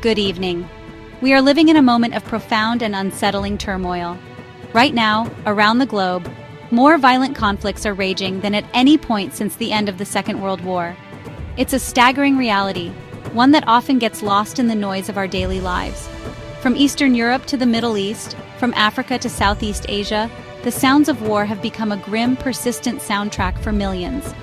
Good evening. We are living in a moment of profound and unsettling turmoil. Right now, around the globe, more violent conflicts are raging than at any point since the end of the Second World War. It's a staggering reality, one that often gets lost in the noise of our daily lives. From Eastern Europe to the Middle East, from Africa to Southeast Asia, the sounds of war have become a grim, persistent soundtrack for millions.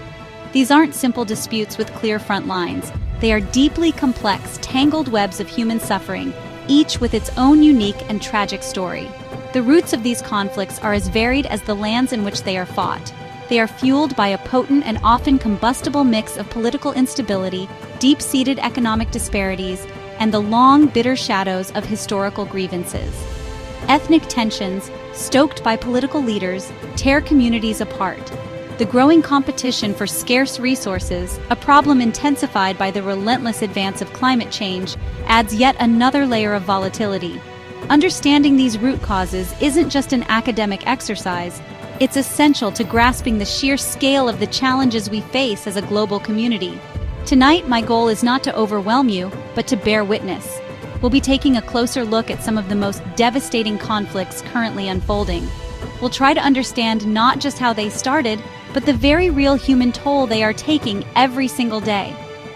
These aren't simple disputes with clear front lines. They are deeply complex, tangled webs of human suffering, each with its own unique and tragic story. The roots of these conflicts are as varied as the lands in which they are fought. They are fueled by a potent and often combustible mix of political instability, deep-seated economic disparities, and the long, bitter shadows of historical grievances. Ethnic tensions, stoked by political leaders, tear communities apart. The growing competition for scarce resources, a problem intensified by the relentless advance of climate change, adds yet another layer of volatility. Understanding these root causes isn't just an academic exercise, it's essential to grasping the sheer scale of the challenges we face as a global community. Tonight, my goal is not to overwhelm you, but to bear witness. We'll be taking a closer look at some of the most devastating conflicts currently unfolding. We'll try to understand not just how they started, but the very real human toll they are taking every single day.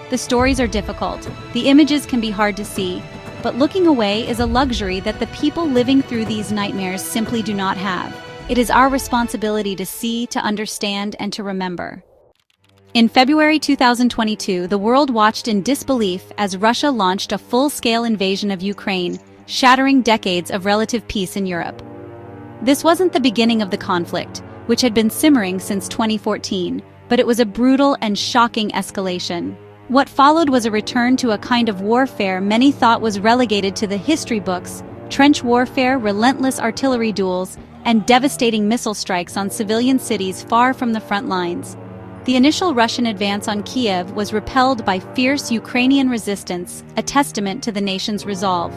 The stories are difficult, the images can be hard to see, but looking away is a luxury that the people living through these nightmares simply do not have. It is our responsibility to see, to understand, and to remember. In February 2022, the world watched in disbelief as Russia launched a full-scale invasion of Ukraine, shattering decades of relative peace in Europe. This wasn't the beginning of the conflict, which had been simmering since 2014, but it was a brutal and shocking escalation. What followed was a return to a kind of warfare many thought was relegated to the history books: trench warfare, relentless artillery duels, and devastating missile strikes on civilian cities far from the front lines. The initial Russian advance on Kiev was repelled by fierce Ukrainian resistance, a testament to the nation's resolve.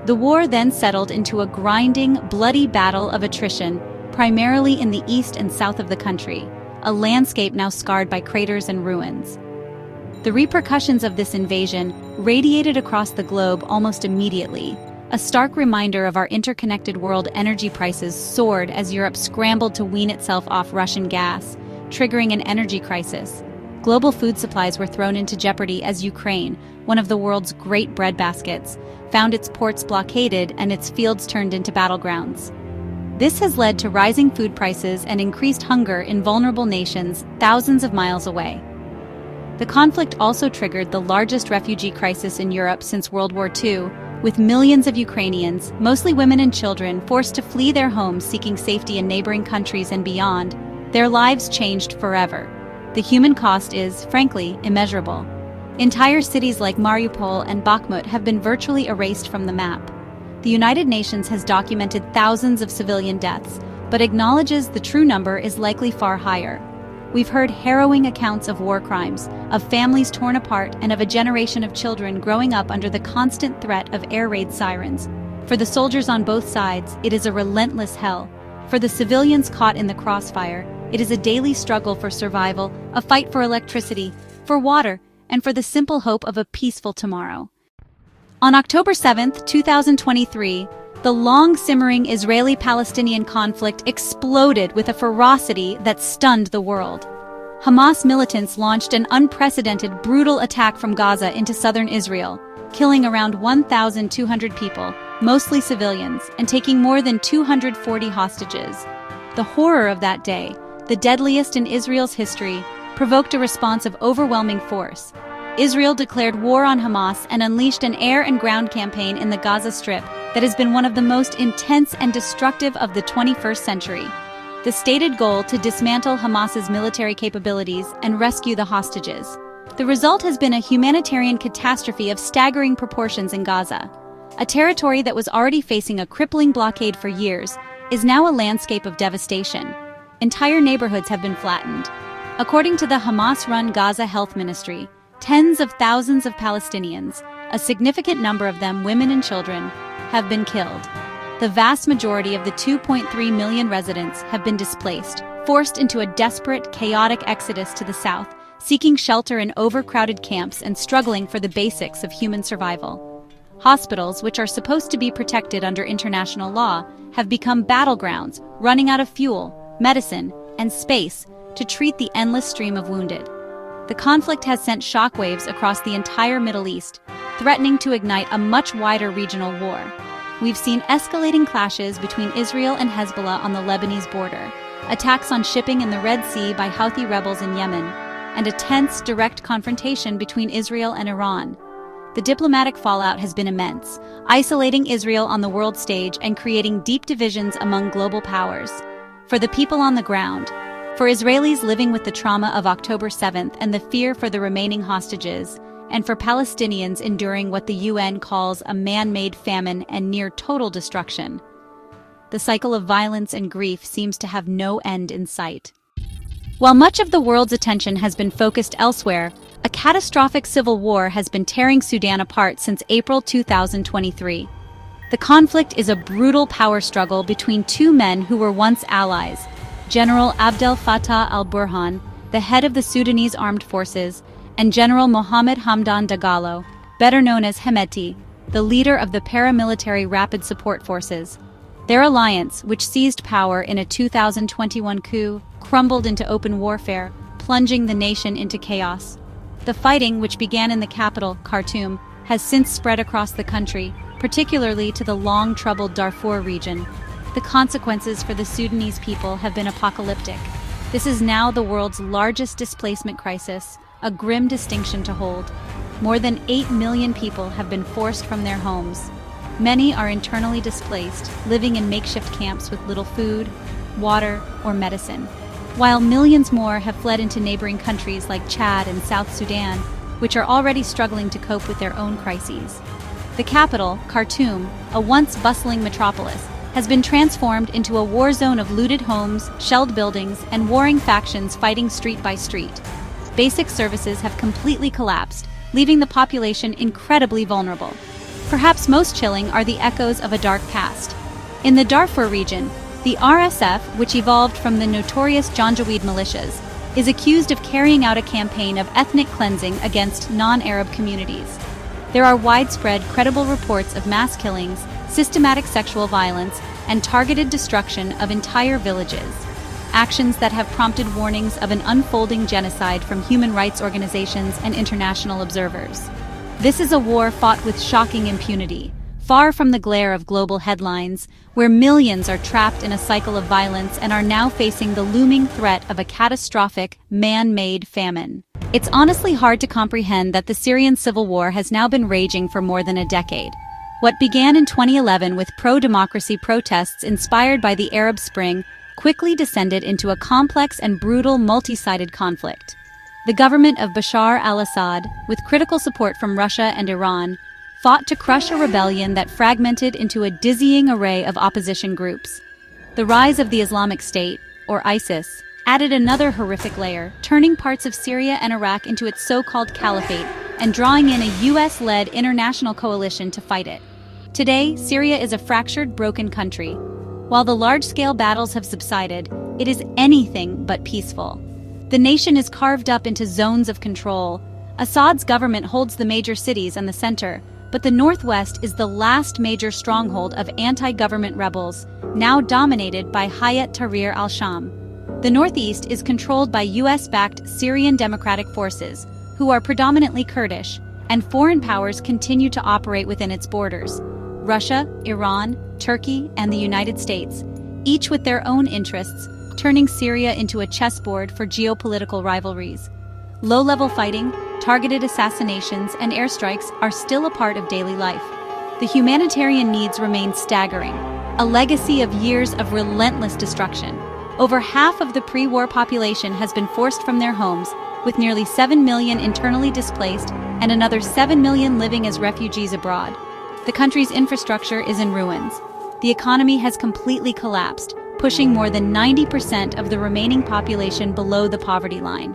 The war then settled into a grinding, bloody battle of attrition, primarily in the east and south of the country, a landscape now scarred by craters and ruins. The repercussions of this invasion radiated across the globe almost immediately. A stark reminder of our interconnected world. Energy prices soared as Europe scrambled to wean itself off Russian gas, triggering an energy crisis. Global food supplies were thrown into jeopardy as Ukraine, one of the world's great breadbaskets, found its ports blockaded and its fields turned into battlegrounds. This has led to rising food prices and increased hunger in vulnerable nations thousands of miles away. The conflict also triggered the largest refugee crisis in Europe since World War II, with millions of Ukrainians, mostly women and children, forced to flee their homes seeking safety in neighboring countries and beyond. Their lives changed forever. The human cost is, frankly, immeasurable. Entire cities like Mariupol and Bakhmut have been virtually erased from the map. The United Nations has documented thousands of civilian deaths, but acknowledges the true number is likely far higher. We've heard harrowing accounts of war crimes, of families torn apart, and of a generation of children growing up under the constant threat of air raid sirens. For the soldiers on both sides, it is a relentless hell. For the civilians caught in the crossfire, it is a daily struggle for survival, a fight for electricity, for water, and for the simple hope of a peaceful tomorrow. On October 7, 2023, the long-simmering Israeli-Palestinian conflict exploded with a ferocity that stunned the world. Hamas militants launched an unprecedented, brutal attack from Gaza into southern Israel, killing around 1,200 people, mostly civilians, and taking more than 240 hostages. The horror of that day, the deadliest in Israel's history, provoked a response of overwhelming force. Israel declared war on Hamas and unleashed an air and ground campaign in the Gaza Strip that has been one of the most intense and destructive of the 21st century. The stated goal to dismantle Hamas's military capabilities and rescue the hostages. The result has been a humanitarian catastrophe of staggering proportions in Gaza. A territory that was already facing a crippling blockade for years is now a landscape of devastation. Entire neighborhoods have been flattened. According to the Hamas-run Gaza Health Ministry, tens of thousands of Palestinians, a significant number of them women and children, have been killed. The vast majority of the 2.3 million residents have been displaced, forced into a desperate, chaotic exodus to the south, seeking shelter in overcrowded camps and struggling for the basics of human survival. Hospitals, which are supposed to be protected under international law, have become battlegrounds, running out of fuel, medicine, and space to treat the endless stream of wounded. The conflict has sent shockwaves across the entire Middle East, threatening to ignite a much wider regional war. We've seen escalating clashes between Israel and Hezbollah on the Lebanese border, attacks on shipping in the Red Sea by Houthi rebels in Yemen, and a tense, direct confrontation between Israel and Iran. The diplomatic fallout has been immense, isolating Israel on the world stage and creating deep divisions among global powers. For the people on the ground, for Israelis living with the trauma of October 7th and the fear for the remaining hostages, and for Palestinians enduring what the UN calls a man-made famine and near total destruction, the cycle of violence and grief seems to have no end in sight. While much of the world's attention has been focused elsewhere, a catastrophic civil war has been tearing Sudan apart since April 2023. The conflict is a brutal power struggle between two men who were once allies: General Abdel Fattah al-Burhan, the head of the Sudanese armed forces, and General Mohammed Hamdan Dagalo, better known as Hemeti, the leader of the paramilitary Rapid Support Forces. Their alliance, which seized power in a 2021 coup, crumbled into open warfare, plunging the nation into chaos. The fighting, which began in the capital, Khartoum, has since spread across the country, particularly to the long-troubled Darfur region. The consequences for the Sudanese people have been apocalyptic. This is now the world's largest displacement crisis, a grim distinction to hold. More than 8 million people have been forced from their homes. Many are internally displaced, living in makeshift camps with little food, water, or medicine, while millions more have fled into neighboring countries like Chad and South Sudan, which are already struggling to cope with their own crises. The capital, Khartoum, a once bustling metropolis, has been transformed into a war zone of looted homes, shelled buildings, and warring factions fighting street by street. Basic services have completely collapsed, leaving the population incredibly vulnerable. Perhaps most chilling are the echoes of a dark past. In the Darfur region, the RSF, which evolved from the notorious Janjaweed militias, is accused of carrying out a campaign of ethnic cleansing against non-Arab communities. There are widespread, credible reports of mass killings, systematic sexual violence, and targeted destruction of entire villages. Actions that have prompted warnings of an unfolding genocide from human rights organizations and international observers. This is a war fought with shocking impunity, far from the glare of global headlines, where millions are trapped in a cycle of violence and are now facing the looming threat of a catastrophic, man-made famine. It's honestly hard to comprehend that the Syrian civil war has now been raging for more than a decade. What began in 2011 with pro-democracy protests inspired by the Arab Spring quickly descended into a complex and brutal multi-sided conflict. The government of Bashar al-Assad, with critical support from Russia and Iran, fought to crush a rebellion that fragmented into a dizzying array of opposition groups. The rise of the Islamic State, or ISIS, added another horrific layer, turning parts of Syria and Iraq into its so-called caliphate and drawing in a US-led international coalition to fight it. Today, Syria is a fractured, broken country. While the large-scale battles have subsided, it is anything but peaceful. The nation is carved up into zones of control. Assad's government holds the major cities and the center, but the northwest is the last major stronghold of anti-government rebels, now dominated by Hayat Tahrir al-Sham. The northeast is controlled by US-backed Syrian Democratic Forces, who are predominantly Kurdish, and foreign powers continue to operate within its borders. Russia, Iran, Turkey, and the United States, each with their own interests, turning Syria into a chessboard for geopolitical rivalries. Low-level fighting, targeted assassinations, and airstrikes are still a part of daily life. The humanitarian needs remain staggering, a legacy of years of relentless destruction. Over half of the pre-war population has been forced from their homes, with nearly 7 million internally displaced and another 7 million living as refugees abroad. The country's infrastructure is in ruins. The economy has completely collapsed, pushing more than 90% of the remaining population below the poverty line.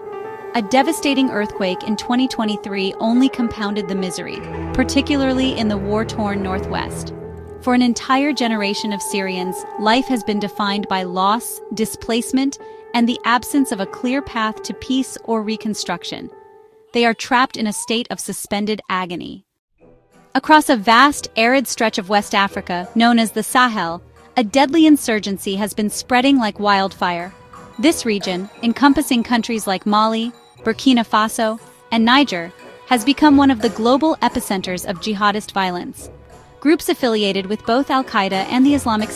A devastating earthquake in 2023 only compounded the misery, particularly in the war-torn northwest. For an entire generation of Syrians, life has been defined by loss, displacement, and the absence of a clear path to peace or reconstruction. They are trapped in a state of suspended agony. Across a vast, arid stretch of West Africa, known as the Sahel, a deadly insurgency has been spreading like wildfire. This region, encompassing countries like Mali, Burkina Faso, and Niger, has become one of the global epicenters of jihadist violence. Groups affiliated with both Al-Qaeda and the Islamic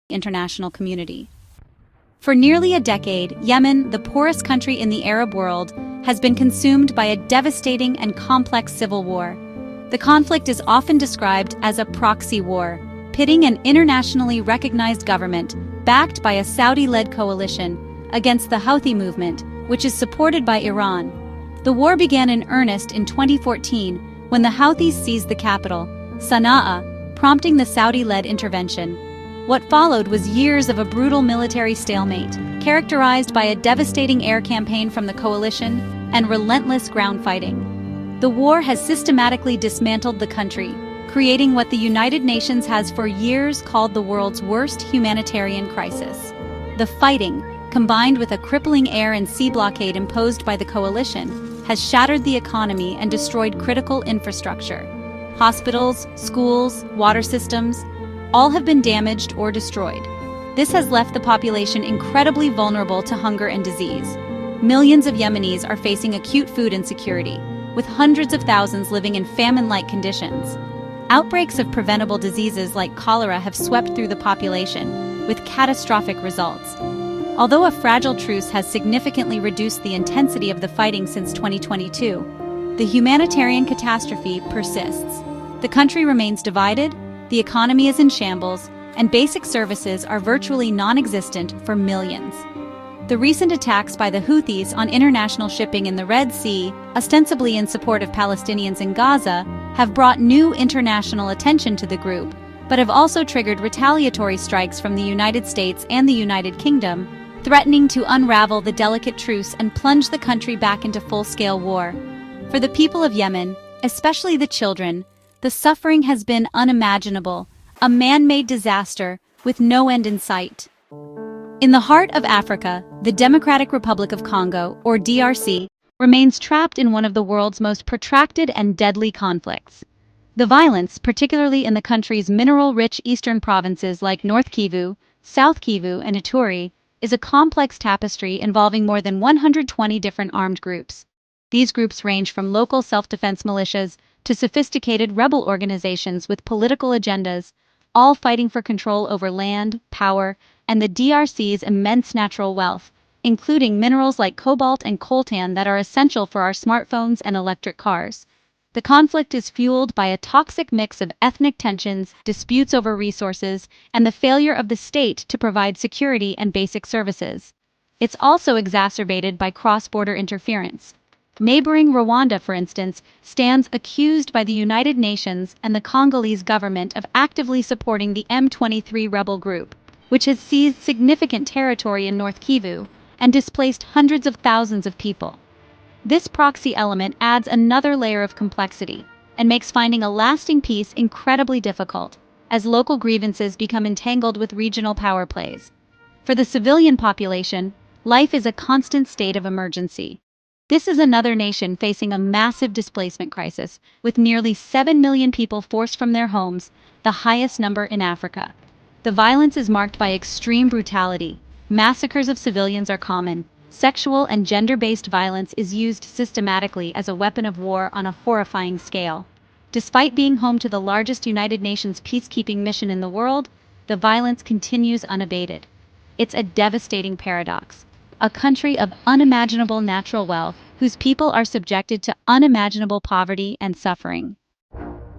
international community. For nearly a decade, Yemen, the poorest country in the Arab world, has been consumed by a devastating and complex civil war. The conflict is often described as a proxy war, pitting an internationally recognized government, backed by a Saudi-led coalition, against the Houthi movement, which is supported by Iran. The war began in earnest in 2014 when the Houthis seized the capital, Sana'a, prompting the Saudi-led intervention. What followed was years of a brutal military stalemate, characterized by a devastating air campaign from the coalition and relentless ground fighting. The war has systematically dismantled the country, creating what the United Nations has for years called the world's worst humanitarian crisis. The fighting, combined with a crippling air and sea blockade imposed by the coalition, has shattered the economy and destroyed critical infrastructure. Hospitals, schools, water systems, all have been damaged or destroyed. This has left the population incredibly vulnerable to hunger and disease. Millions of Yemenis are facing acute food insecurity, with hundreds of thousands living in famine-like conditions. Outbreaks of preventable diseases like cholera have swept through the population, with catastrophic results. Although a fragile truce has significantly reduced the intensity of the fighting since 2022, the humanitarian catastrophe persists. The country remains divided, the economy is in shambles, and basic services are virtually non-existent for millions. The recent attacks by the Houthis on international shipping in the Red Sea, ostensibly in support of Palestinians in Gaza, have brought new international attention to the group, but have also triggered retaliatory strikes from the United States and the United Kingdom, threatening to unravel the delicate truce and plunge the country back into full-scale war. For the people of Yemen, especially the children, the suffering has been unimaginable, a man-made disaster with no end in sight. In the heart of Africa, the Democratic Republic of Congo, or DRC, remains trapped in one of the world's most protracted and deadly conflicts. The violence, particularly in the country's mineral-rich eastern provinces like North Kivu, South Kivu, and Ituri, is a complex tapestry involving more than 120 different armed groups. These groups range from local self-defense militias to sophisticated rebel organizations with political agendas, all fighting for control over land, power, and the DRC's immense natural wealth, including minerals like cobalt and coltan that are essential for our smartphones and electric cars. The conflict is fueled by a toxic mix of ethnic tensions, disputes over resources, and the failure of the state to provide security and basic services. It's also exacerbated by cross-border interference. Neighboring Rwanda, for instance, stands accused by the United Nations and the Congolese government of actively supporting the M23 rebel group, which has seized significant territory in North Kivu and displaced hundreds of thousands of people. This proxy element adds another layer of complexity. and makes finding a lasting peace incredibly difficult, as local grievances become entangled with regional power plays. For the civilian population, life is a constant state of emergency. This is another nation facing a massive displacement crisis, with nearly 7 million people forced from their homes, the highest number in Africa. The violence is marked by extreme brutality. Massacres of civilians are common. Sexual and gender-based violence is used systematically as a weapon of war on a horrifying scale. Despite being home to the largest United Nations peacekeeping mission in the world, the violence continues unabated. It's a devastating paradox. A country of unimaginable natural wealth, whose people are subjected to unimaginable poverty and suffering.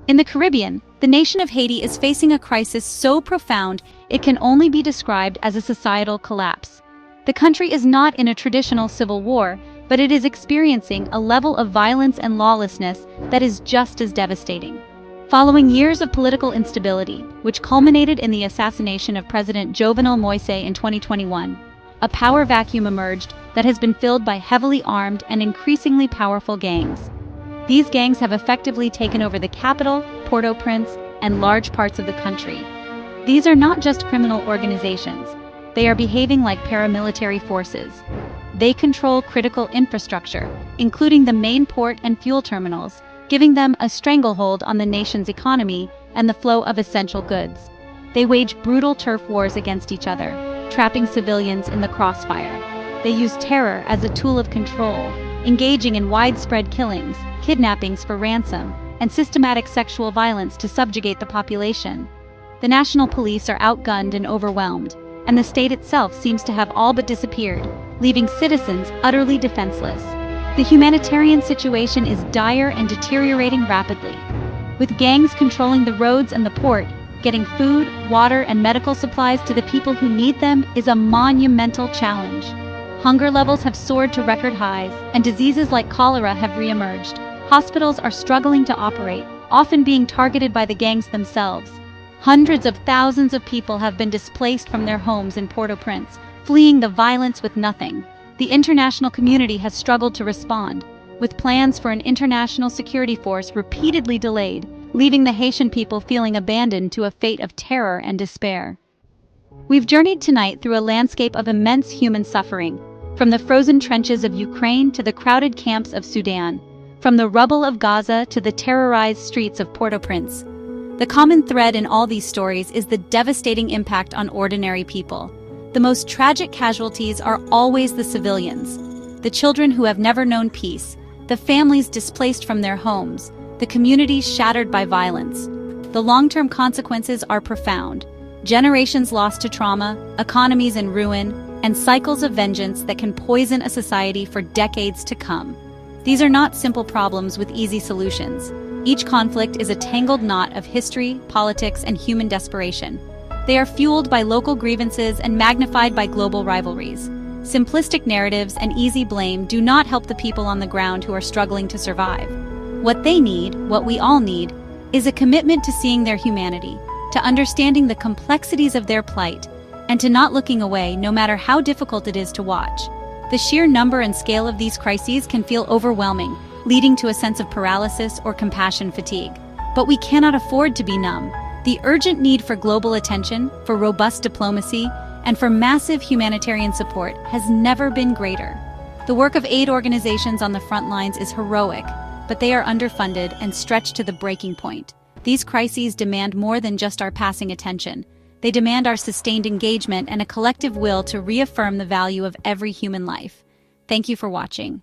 In the Caribbean, the nation of Haiti is facing a crisis so profound it can only be described as a societal collapse. The country is not in a traditional civil war, but it is experiencing a level of violence and lawlessness that is just as devastating. Following years of political instability, which culminated in the assassination of President Jovenel Moise in 2021, a power vacuum emerged that has been filled by heavily armed and increasingly powerful gangs. These gangs have effectively taken over the capital, Port-au-Prince, and large parts of the country. These are not just criminal organizations. They are behaving like paramilitary forces. They control critical infrastructure, including the main port and fuel terminals, giving them a stranglehold on the nation's economy and the flow of essential goods. They wage brutal turf wars against each other, trapping civilians in the crossfire. They use terror as a tool of control, engaging in widespread killings, kidnappings for ransom, and systematic sexual violence to subjugate the population. The national police are outgunned and overwhelmed, and the state itself seems to have all but disappeared, leaving citizens utterly defenseless. The humanitarian situation is dire and deteriorating rapidly. With gangs controlling the roads and the port, getting food, water, and medical supplies to the people who need them is a monumental challenge. Hunger levels have soared to record highs, and diseases like cholera have re-emerged. Hospitals are struggling to operate, often being targeted by the gangs themselves. Hundreds of thousands of people have been displaced from their homes in Port-au-Prince, fleeing the violence with nothing. The international community has struggled to respond, with plans for an international security force repeatedly delayed, leaving the Haitian people feeling abandoned to a fate of terror and despair. We've journeyed tonight through a landscape of immense human suffering, from the frozen trenches of Ukraine to the crowded camps of Sudan, from the rubble of Gaza to the terrorized streets of Port-au-Prince. The common thread in all these stories is the devastating impact on ordinary people. The most tragic casualties are always the civilians, the children who have never known peace, the families displaced from their homes, the communities shattered by violence. The long-term consequences are profound. Generations lost to trauma, economies in ruin, and cycles of vengeance that can poison a society for decades to come. These are not simple problems with easy solutions. Each conflict is a tangled knot of history, politics, and human desperation. They are fueled by local grievances and magnified by global rivalries. Simplistic narratives and easy blame do not help the people on the ground who are struggling to survive. What they need, what we all need, is a commitment to seeing their humanity, to understanding the complexities of their plight, and to not looking away no matter how difficult it is to watch. The sheer number and scale of these crises can feel overwhelming, leading to a sense of paralysis or compassion fatigue. But we cannot afford to be numb. The urgent need for global attention, for robust diplomacy, and for massive humanitarian support has never been greater. The work of aid organizations on the front lines is heroic, but they are underfunded and stretched to the breaking point. These crises demand more than just our passing attention. They demand our sustained engagement and a collective will to reaffirm the value of every human life. Thank you for watching.